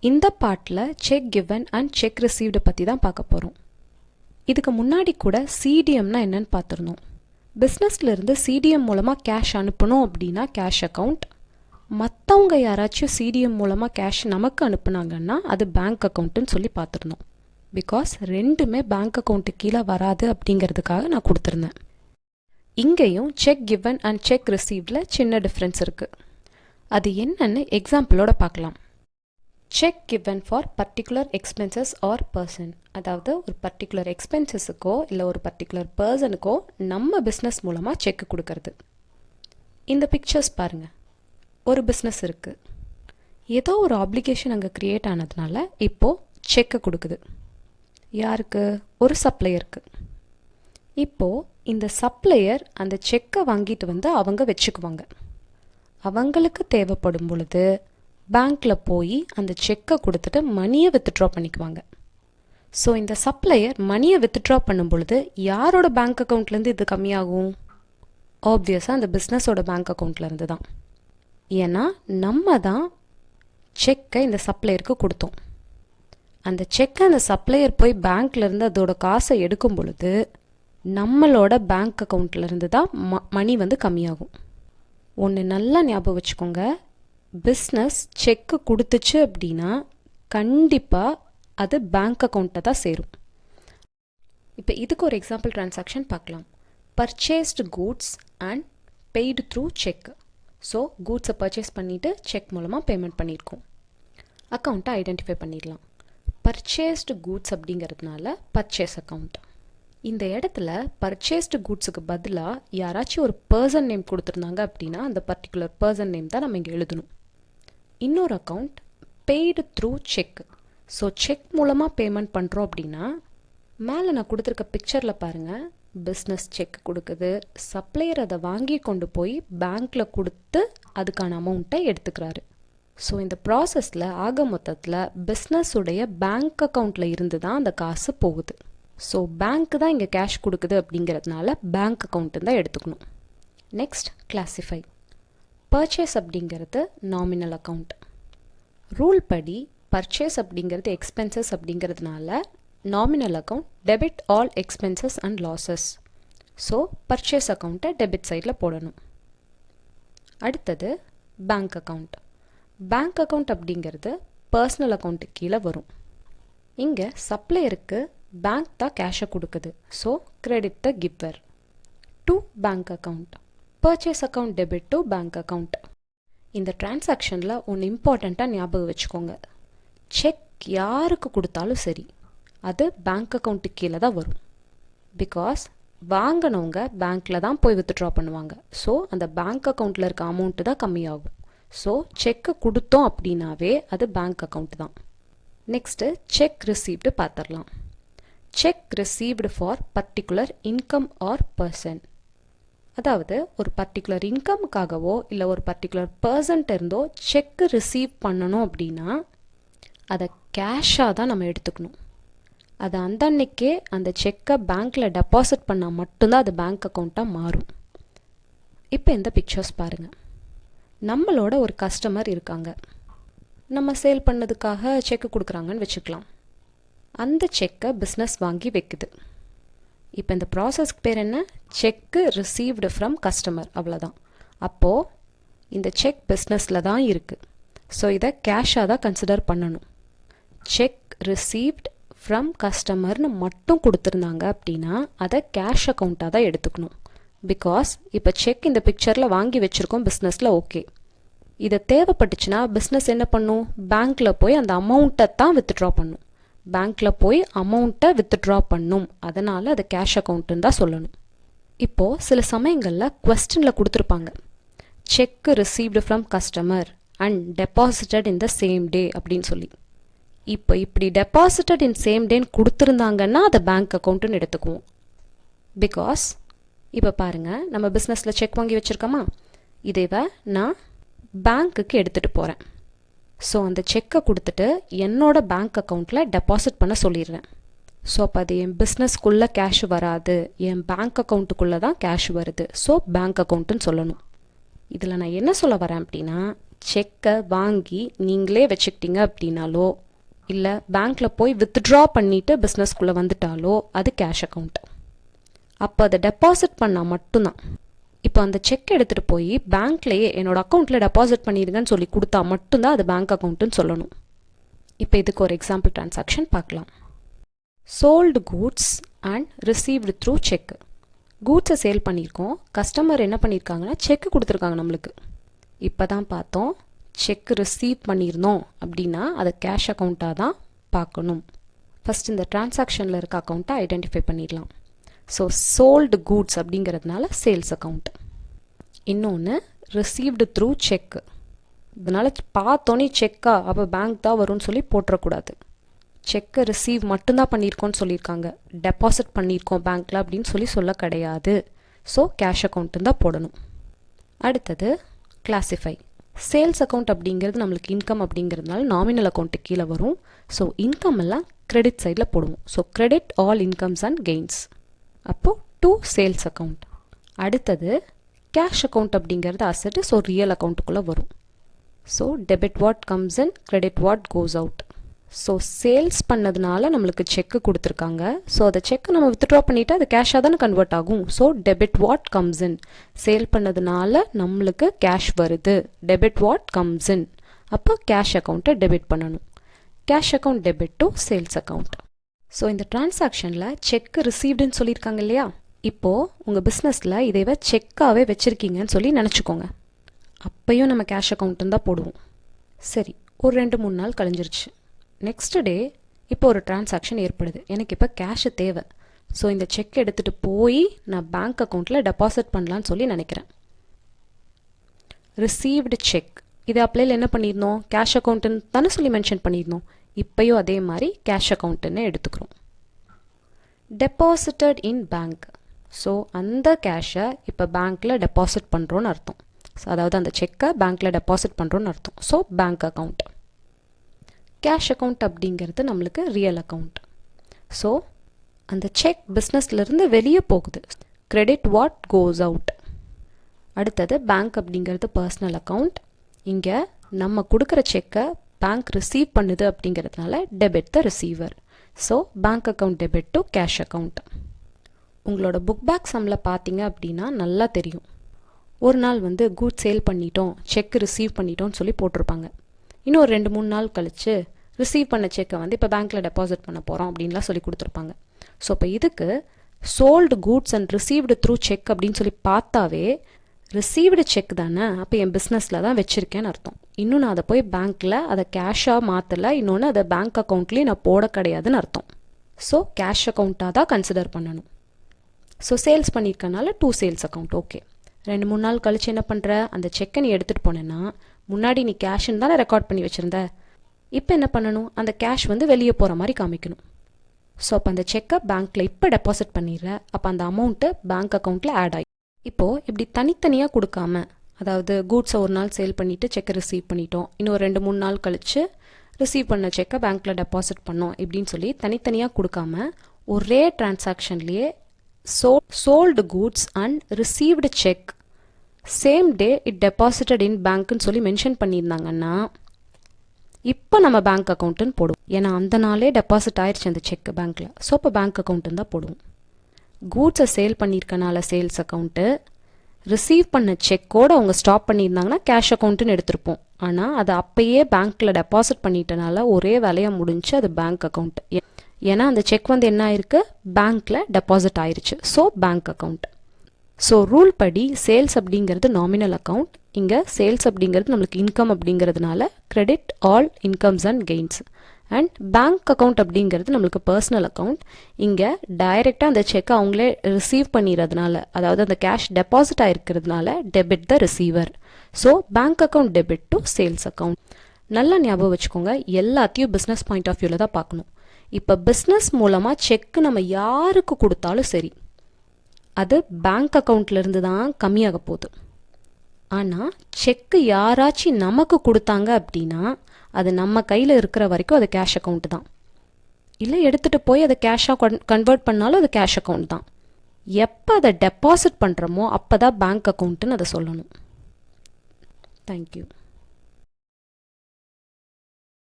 இந்த பார்ட்டில் check given and check received பற்றி தான் பார்க்க போகிறோம். இதுக்கு முன்னாடி கூட சிடிஎம்னா என்னன்னு பார்த்துருந்தோம். பிஸ்னஸ்லேருந்து சிடிஎம் மூலமாக கேஷ் அனுப்பணும் அப்படின்னா கேஷ் அக்கௌண்ட், மற்றவங்க யாராச்சும் சிடிஎம் மூலமாக கேஷ் நமக்கு அனுப்புனாங்கன்னா அது பேங்க் அக்கௌண்ட்டுன்னு சொல்லி பார்த்துருந்தோம். பிகாஸ் ரெண்டுமே பேங்க் அக்கௌண்ட்டு கீழே வராது அப்படிங்கிறதுக்காக நான் கொடுத்துருந்தேன். இங்கேயும் செக் கிவன் அண்ட் செக் ரிசீவ்டில் சின்ன டிஃப்ரென்ஸ் இருக்குது. அது என்னன்னு எக்ஸாம்பிளோட பார்க்கலாம். Check given for particular expenses R person, அதாவது ஒரு பர்டிகுலர் எக்ஸ்பென்சஸுக்கோ இல்லை ஒரு பர்டிகுலர் பர்சனுக்கோ நம்ம பிஸ்னஸ் மூலமாக செக் கொடுக்கறது. இந்த பிக்சர்ஸ் பாருங்கள். ஒரு பிஸ்னஸ் இருக்குது, ஏதோ ஒரு ஆப்ளிகேஷன் அங்கே க்ரியேட் ஆனதுனால இப்போது செக்கை கொடுக்குது. யாருக்கு? ஒரு சப்ளையருக்கு. இப்போது இந்த சப்ளையர் அந்த செக்கை வாங்கிட்டு வந்து அவங்க வச்சுக்குவாங்க. அவங்களுக்கு தேவைப்படும் பொழுது பேங்க்கில் போய் அந்த செக்கை கொடுத்துட்டு மணியை வித்ட்ரா பண்ணிக்குவாங்க. ஸோ இந்த சப்ளையர் மணியை வித்ட்ரா பண்ணும் பொழுது யாரோட பேங்க் அக்கௌண்ட்லேருந்து இது கம்மியாகும்? ஆப்வியஸாக அந்த பிஸ்னஸோட பேங்க் அக்கௌண்ட்லேருந்து தான். ஏன்னா நம்ம தான் செக்கை இந்த சப்ளையருக்கு கொடுத்தோம். அந்த செக்கை அந்த சப்ளையர் போய் பேங்க்லேருந்து அதோட காசை எடுக்கும் பொழுது நம்மளோட பேங்க் அக்கௌண்ட்லேருந்து தான் மணி வந்து கம்மியாகும். ஒன்று நல்லா ஞாபகம் வச்சுக்கோங்க, பிஸ்னஸ் செக்கு கொடுத்துச்சு அப்படின்னா கண்டிப்பாக அது பேங்க் அக்கௌண்ட்டை தான் சேரும். இப்போ இதுக்கு ஒரு எக்ஸாம்பிள் டிரான்சாக்ஷன் பார்க்கலாம். Purchased goods and paid through cheque. So கூட்ஸை பர்ச்சேஸ் பண்ணிவிட்டு செக் மூலமாக பேமெண்ட் பண்ணியிருக்கோம். அக்கௌண்ட்டை ஐடென்டிஃபை பண்ணிடலாம். பர்ச்சேஸ்டு கூட்ஸ் அப்படிங்கிறதுனால பர்ச்சேஸ் அக்கௌண்ட். இந்த இடத்துல பர்ச்சேஸ்டு கூட்ஸுக்கு பதிலாக யாராச்சும் ஒரு பர்சன் நேம் கொடுத்துருந்தாங்க அப்படின்னா அந்த பர்டிகுலர் பர்சன் நேம் தான் நம்ம இங்கே எழுதணும். இன்னொரு account paid through cheque. So check மூலமாக பேமெண்ட் பண்ணுறோம் அப்படின்னா மேலே நான் கொடுத்துருக்க பிக்சரில் பாருங்கள், பிஸ்னஸ் செக் கொடுக்குது, சப்ளையர் அதை வாங்கி கொண்டு போய் பேங்க்கில் கொடுத்து அதுக்கான அமௌண்ட்டை எடுத்துக்கிறாரு. ஸோ இந்த ப்ராசஸில் ஆக மொத்தத்தில் பிஸ்னஸுடைய பேங்க் அக்கௌண்ட்டில் இருந்து தான் அந்த காசு போகுது. ஸோ பேங்க்கு தான் இங்கே கேஷ் கொடுக்குது அப்படிங்கிறதுனால பேங்க் அக்கௌண்ட்டு தான் எடுத்துக்கணும். Next classify. பர்ச்சேஸ் அப்படிங்கிறது நாமினல் அக்கௌண்ட். ரூல் படி பர்ச்சேஸ் அப்படிங்கிறது எக்ஸ்பென்சஸ் அப்படிங்கிறதுனால nominal account debit all expenses and losses. So purchase அக்கௌண்ட்டை டெபிட் சைடில் போடணும். அடுத்தது பேங்க் அக்கௌண்ட். பேங்க் அக்கௌண்ட் அப்படிங்கிறது பர்சனல் அக்கௌண்ட்டுக்கு கீழே வரும். இங்கே சப்ளையருக்கு பேங்க் தான் கேஷை கொடுக்குது. So credit the giver to bank account. Purchase account debit to bank account. இந்த டிரான்சாக்ஷனில் ஒன்று இம்பார்ட்டண்ட்டாக ஞாபகம் வச்சுக்கோங்க. செக் யாருக்கு கொடுத்தாலும் சரி அது பேங்க் அக்கௌண்ட்டுக்கு கீழே தான் வரும். பிகாஸ் வாங்கினவங்க பேங்க்கில் தான் போய் வித்ட்ரா பண்ணுவாங்க. ஸோ அந்த பேங்க் அக்கௌண்ட்டில் இருக்க அமௌண்ட்டு தான் கம்மியாகும். ஸோ செக்கை கொடுத்தோம் அப்படின்னாவே அது பேங்க் அக்கௌண்ட் தான். நெக்ஸ்ட்டு செக் ரிசீவ்டு பார்த்துடலாம். Check received for particular income R person. அதாவது ஒரு பர்டிகுலர் இன்கமுக்காகவோ இல்லை ஒரு பர்டிகுலர் பர்சன்ட்ட இருந்தோ செக்கு ரிசீவ் பண்ணணும் அப்படின்னா அதை கேஷாக தான் நம்ம எடுத்துக்கணும். அது அந்த அன்னைக்கே அந்த செக்கை பேங்க்கில் டெபாசிட் பண்ணால் மட்டும்தான் அது பேங்க் அக்கௌண்ட்டாக மாறும். இப்போ இந்த பிக்சர்ஸ் பாருங்கள். நம்மளோட ஒரு கஸ்டமர் இருக்காங்க, நம்ம சேல் பண்ணதுக்காக செக்கு கொடுக்குறாங்கன்னு வச்சுக்கலாம். அந்த செக்கை பிஸ்னஸ் வாங்கி வைக்குது. இப்போ இந்த ப்ராசஸ்க்கு பேர் என்ன? செக்கு ரிசீவ்டு ஃப்ரம் கஸ்டமர், அவ்வளோதான். அப்போது இந்த செக் பிஸ்னஸில் தான் இருக்குது. ஸோ இதை கேஷாக தான் கன்சிடர் பண்ணணும். செக் ரிசீவ்ட் ஃப்ரம் கஸ்டமர்னு மட்டும் கொடுத்துருந்தாங்க அப்படின்னா அதை கேஷ் அக்கௌண்ட்டாக தான் எடுத்துக்கணும். பிகாஸ் இப்போ செக் இந்த பிக்சரில் வாங்கி வச்சுருக்கோம் பிஸ்னஸில், ஓகே. இதை தேவைப்பட்டுச்சுன்னா பிஸ்னஸ் என்ன பண்ணும்? பேங்க்கில் போய் அந்த அமௌண்ட்டை தான் வித்ட்ரா பண்ணும். பேங்க்கில் போய் அமௌண்ட்டை வித்ட்ரா பண்ணும். அதனால் அது கேஷ் அக்கௌண்ட்டுன்னு தான் சொல்லணும். இப்போது சில சமயங்களில் குவெஸ்டனில் கொடுத்துருப்பாங்க, check received from customer and deposited in the same day அப்படின்னு சொல்லி. இப்போ இப்படி டெபாசிட்டட் இன் சேம் டேன்னு கொடுத்துருந்தாங்கன்னா அதை பேங்க் அக்கௌண்ட்டுன்னு எடுத்துக்குவோம். பிகாஸ் இப்போ பாருங்கள், நம்ம பிஸ்னஸில் செக் வாங்கி வச்சுருக்கோமா, இதைவை நான் பேங்க்குக்கு எடுத்துகிட்டு போகிறேன். ஸோ அந்த செக்கை கொடுத்துட்டு என்னோட பேங்க் அக்கௌண்ட்டில் டெபாசிட் பண்ண சொல்லிடுறேன். ஸோ அப்போ அது என் பிஸ்னஸ்க்குள்ளே கேஷ் வராது, என் பேங்க் அக்கௌண்ட்டுக்குள்ளே தான் கேஷ் வருது. ஸோ பேங்க் அக்கௌண்ட்டுன்னு சொல்லணும். இதில் நான் என்ன சொல்ல வரேன் அப்படின்னா, செக்கை வாங்கி நீங்களே வச்சுக்கிட்டீங்க அப்படின்னாலோ இல்லை பேங்க்கில் போய் வித்ட்ரா பண்ணிவிட்டு பிஸ்னஸ்குள்ளே வந்துட்டாலோ அது கேஷ் அக்கௌண்ட். அப்போ அதை டெபாசிட் பண்ணால் மட்டும்தான். இப்போ அந்த செக் எடுத்துகிட்டு போய் பேங்க்லேயே என்னோட அக்கௌண்ட்டில் டெபாசிட் பண்ணிடுங்கன்னு சொல்லி கொடுத்தா மட்டும்தான் அது பேங்க் அக்கௌண்ட்டுன்னு சொல்லணும். இப்போ இதுக்கு ஒரு எக்ஸாம்பிள் டிரான்சாக்ஷன் பார்க்கலாம். Sold goods and received through cheque. கூட்ஸை சேல் பண்ணியிருக்கோம், கஸ்டமர் என்ன பண்ணியிருக்காங்கன்னா செக் கொடுத்துருக்காங்க நம்மளுக்கு. இப்போ தான் பார்த்தோம் செக் ரிசீவ் பண்ணியிருந்தோம் அப்படின்னா அதை கேஷ் அக்கௌண்ட்டாக தான் பார்க்கணும். ஃபஸ்ட் இந்த டிரான்சாக்ஷனில் இருக்க அக்கௌண்ட்டை ஐடென்டிஃபை பண்ணிடலாம். ஸோ சோல்டு கூட்ஸ் அப்படிங்கிறதுனால சேல்ஸ் அக்கௌண்ட். இன்னொன்று ரிசீவ்டு த்ரூ செக். இதனால் பார்த்தோன்னே செக்கா அப்போ பேங்க் தான் வரும்னு சொல்லி போட்டுறக்கூடாது. செக்கை ரிசீவ் மட்டும்தான் பண்ணியிருக்கோன்னு சொல்லியிருக்காங்க, டெபாசிட் பண்ணியிருக்கோம் பேங்க்கில் அப்படின்னு சொல்ல கிடையாது. ஸோ கேஷ் அக்கௌண்ட்டு தான் போடணும். அடுத்தது கிளாசிஃபை. சேல்ஸ் அக்கௌண்ட் அப்படிங்கிறது நம்மளுக்கு இன்கம் அப்படிங்கிறதுனால நாமினல் அக்கௌண்ட்டு கீழே வரும். ஸோ இன்கம் எல்லாம் கிரெடிட் சைடில் போடுவோம். So credit all incomes and gains. அப்போது டு சேல்ஸ் அக்கௌண்ட். அடுத்தது கேஷ் அக்கௌண்ட் அப்படிங்கிறது அசட்டு, ஸோ ரியல் அக்கௌண்ட்டுக்குள்ளே வரும். So debit what comes in, credit what goes out. So sales பண்ணதுனால நம்மளுக்கு செக்கு கொடுத்துருக்காங்க. ஸோ அதை செக்கு நம்ம வித்ட்ரா பண்ணிவிட்டு அது கேஷாக தானே கன்வெர்ட் ஆகும். So debit what comes in. Sale பண்ணதுனால நம்மளுக்கு கேஷ் வருது, டெபிட் வாட் கம்ஸ் இன். அப்போ கேஷ் அக்கௌண்ட்டை டெபிட் பண்ணணும். Cash account debit to sales account. So இந்த டிரான்சாக்ஷனில் செக் ரிசீவ்டுன்னு சொல்லியிருக்காங்க இல்லையா, இப்போது உங்கள் பிஸ்னஸில் இதை செக்காகவே வச்சுருக்கீங்கன்னு சொல்லி நினச்சிக்கோங்க. அப்பையும் நம்ம கேஷ் அக்கௌண்ட்டுன்னு தான் போடுவோம். சரி, ஒரு 2-3 நாள் கழிஞ்சிருச்சு. நெக்ஸ்ட் டே இப்போ ஒரு டிரான்சாக்ஷன் ஏற்படுது, எனக்கு இப்போ கேஷு தேவை. ஸோ இந்த செக் எடுத்துகிட்டு போய் நான் பேங்க் அக்கௌண்ட்டில் டெபாசிட் பண்ணலான்னு சொல்லி நினைக்கிறேன். Received check. இது அப்ளைல என்ன பண்ணியிருந்தோம், கேஷ் அக்கௌண்ட்டுன்னு தானே சொல்லி மென்ஷன் பண்ணியிருந்தோம். இப்போயும் அதே மாதிரி கேஷ் அக்கௌண்ட்டுன்னு எடுத்துக்கிறோம். Deposited in bank. ஸோ அந்த கேஷை இப்போ பேங்க்கில் டெபாசிட் பண்ணுறோன்னு அர்த்தம். ஸோ அதாவது அந்த செக்கை பேங்க்கில் டெபாசிட் பண்ணுறோன்னு அர்த்தம். So bank account. Cash account அப்படிங்கிறது நம்மளுக்கு ரியல் அக்கௌண்ட். ஸோ அந்த செக் பிஸ்னஸ்லேருந்து வெளியே போகுது, கிரெடிட் வாட் கோஸ் அவுட். அடுத்தது பேங்க் அப்படிங்கிறது பர்சனல் அக்கௌண்ட். இங்கே நம்ம கொடுக்குற செக்கை பேங்க் ரிசீவ் பண்ணுது அப்படிங்கிறதுனால debit the receiver. So bank account debit to cash account. உங்களோட புக் பேக் சம்மில் பார்த்தீங்க அப்படின்னா நல்லா தெரியும். ஒரு நாள் கூட் சேல் பண்ணிட்டோம், செக் ரிசீவ் பண்ணிட்டோம்னு சொல்லி போட்டிருப்பாங்க. இன்னும் ஒரு 2-3 நாள் கழிச்சு ரிசீவ் பண்ண செக்கை இப்போ பேங்க்கில் டெபாசிட் பண்ண போகிறோம் அப்படின்லாம் சொல்லி கொடுத்துருப்பாங்க. ஸோ இப்போ இதுக்கு sold goods and received through check அப்படின்னு சொல்லி பார்த்தாவே ரிசீவ்டு செக் தானே, அப்போ என் பிஸ்னஸில் தான் வச்சுருக்கேன்னு அர்த்தம். இன்னும் நான் அதை போய் பேங்க்கில் அதை கேஷாக மாற்றலை, இன்னொன்று அதை பேங்க் அக்கௌண்ட்லேயும் நான் போட கிடையாதுன்னு அர்த்தம். ஸோ கேஷ் அக்கௌண்ட்டாக தான் கன்சிடர் பண்ணணும். ஸோ சேல்ஸ் பண்ணியிருக்கனால டு சேல்ஸ் அக்கௌண்ட். ஓகே, 2-3 நாள் கழிச்சு என்ன பண்ணுற, அந்த செக்கை நீ எடுத்துகிட்டு போனேன்னா முன்னாடி நீ கேஷ்ன்னு தானே ரெக்கார்ட் பண்ணி வச்சுருந்த. இப்போ என்ன பண்ணணும், அந்த கேஷ் வெளியே போகிற மாதிரி காமிக்கணும். ஸோ அப்போ அந்த செக்கை பேங்க்கில் இப்போ டெபாசிட் பண்ணிடுற, அப்போ அந்த அமௌண்ட்டு பேங்க் அக்கௌண்ட்டில் ஆட் ஆகி. இப்போது இப்படி தனித்தனியாக கொடுக்காம, அதாவது கூட்ஸை ஒரு நாள் சேல் பண்ணிவிட்டு செக்கை ரிசீவ் பண்ணிட்டோம், இன்னும் 2-3 நாள் கழித்து ரிசீவ் பண்ண செக்கை பேங்க்கில் டெபாசிட் பண்ணோம் இப்படின்னு சொல்லி தனித்தனியாக கொடுக்காம ஒரே டிரான்சாக்ஷன்லேயே sold goods and received cheque same day it deposited in பேங்க்னு சொல்லி மென்ஷன் பண்ணியிருந்தாங்கன்னா இப்போ நம்ம பேங்க் அக்கௌண்ட்டுன்னு போடுவோம். ஏன்னா அந்த நாளே டெபாசிட் ஆயிடுச்சு அந்த செக் பேங்க்கில். ஸோ இப்போ பேங்க் அக்கௌண்ட்டுன்னு தான் போடுவோம். கூட்ஸை சேல் பண்ணியிருக்கனால சேல்ஸ் அக்கௌண்ட்டு, ரிசீவ் பண்ண செக்கோடு அவங்க ஸ்டாப் பண்ணியிருந்தாங்கன்னா கேஷ் அக்கௌண்ட்டுன்னு எடுத்திருப்போம். ஆனால் அதை அப்பயே பேங்க்கில் டெபாசிட் பண்ணிட்டனால ஒரே வேலையாக முடிஞ்சு அது பேங்க் அக்கௌண்ட். ஏன்னா அந்த செக் என்ன ஆயிருக்கு, பேங்க்கில் டெபாசிட் ஆயிடுச்சு. So bank account. So rule படி சேல்ஸ் அப்படிங்கிறது நாமினல் அக்கௌண்ட், இங்கே சேல்ஸ் அப்படிங்கிறது நம்மளுக்கு இன்கம் அப்படிங்கிறதுனால credit all incomes and gains. And bank account அப்படிங்கிறது நம்மளுக்கு பர்சனல் அக்கௌண்ட், இங்கே டைரெக்டாக அந்த செக்கை அவங்களே ரிசீவ் பண்ணிடுறதுனால, அதாவது அந்த கேஷ் டெபாசிட் ஆகிருக்கிறதுனால debit the receiver. So bank account debit to sales account. நல்லா ஞாபகம் வச்சுக்கோங்க, எல்லாத்தையும் பிஸ்னஸ் பாயிண்ட் ஆஃப் வியூவில் தான் பார்க்கணும். இப்போ பிஸ்னஸ் மூலமாக செக்கு நம்ம யாருக்கு கொடுத்தாலும் சரி, அது பேங்க் அக்கௌண்ட்லேருந்து தான் கம்மியாக போகுது. ஆனால் செக்கு யாராச்சும் நமக்கு கொடுத்தாங்க அப்படின்னா அது நம்ம கையில் இருக்கிற வரைக்கும் அது கேஷ் அக்கௌண்ட் தான். இல்லை எடுத்துகிட்டு போய் அதை கேஷாக கன்வெர்ட் பண்ணாலும் அது கேஷ் அக்கௌண்ட் தான். எப்போ அதை டெபாசிட் பண்ணுறோமோ அப்போ தான் பேங்க் அக்கௌண்ட்டுன்னு அதை சொல்லணும். தேங்க்யூ.